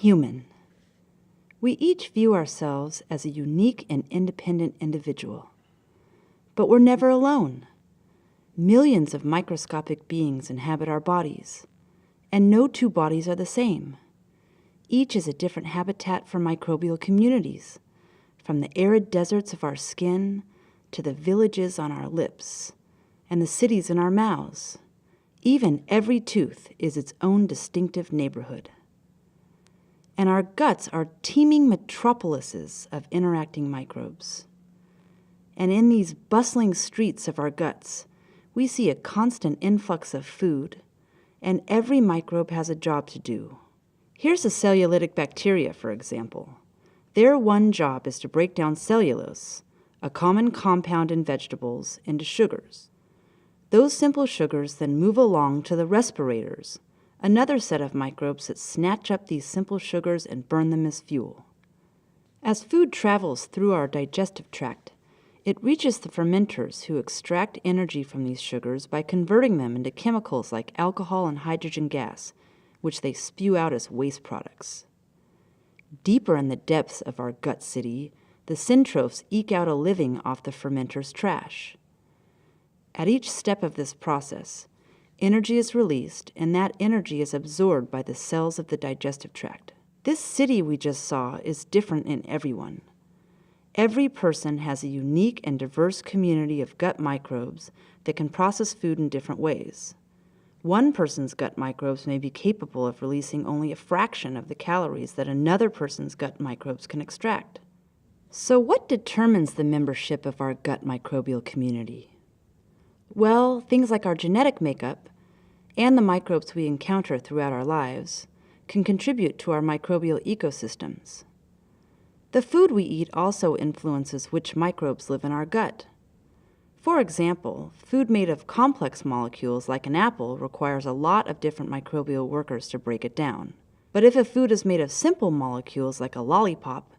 human. We each view ourselves as a unique and independent individual. But we're never alone. Millions of microscopic beings inhabit our bodies, and no two bodies are the same. Each is a different habitat for microbial communities, from the arid deserts of our skin to the villages on our lips and the cities in our mouths. Even every tooth is its own distinctive neighborhood. And our guts are teeming metropolises of interacting microbes. And in these bustling streets of our guts, we see a constant influx of food, and every microbe has a job to do. Here's a cellulitic bacteria, for example. Their one job is to break down cellulose, a common compound in vegetables, into sugars. Those simple sugars then move along to the respirators, another set of microbes that snatch up these simple sugars and burn them as fuel. As food travels through our digestive tract, it reaches the fermenters who extract energy from these sugars by converting them into chemicals like alcohol and hydrogen gas, which they spew out as waste products. Deeper in the depths of our gut city, the syntrophs eke out a living off the fermenters' trash. At each step of this process, energy is released, and that energy is absorbed by the cells of the digestive tract. This city we just saw is different in everyone. Every person has a unique and diverse community of gut microbes that can process food in different ways. One person's gut microbes may be capable of releasing only a fraction of the calories that another person's gut microbes can extract. So what determines the membership of our gut microbial community? Well, things like our genetic makeup and the microbes we encounter throughout our lives can contribute to our microbial ecosystems. The food we eat also influences which microbes live in our gut. For example, food made of complex molecules like an apple requires a lot of different microbial workers to break it down. But if a food is made of simple molecules like a lollipop,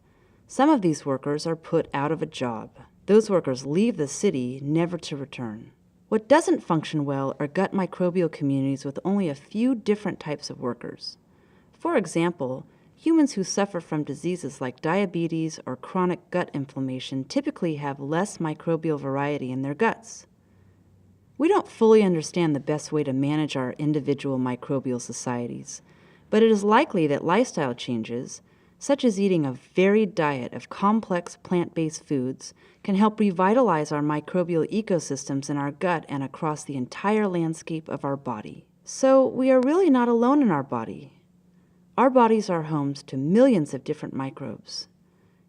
some of these workers are put out of a job. Those workers leave the city, never to return. What doesn't function well are gut microbial communities with only a few different types of workers. For example, humans who suffer from diseases like diabetes or chronic gut inflammation typically have less microbial variety in their guts. We don't fully understand the best way to manage our individual microbial societies, but it is likely that lifestyle changes, such as eating a varied diet of complex plant-based foods, can help revitalize our microbial ecosystems in our gut and across the entire landscape of our body. So we are really not alone in our body. Our bodies are homes to millions of different microbes,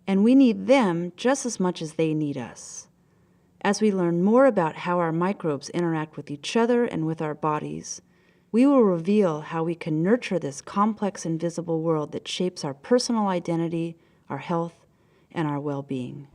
and we need them just as much as they need us. As we learn more about how our microbes interact with each other and with our bodies, we will reveal how we can nurture this complex invisible world that shapes our personal identity, our health, and our well-being.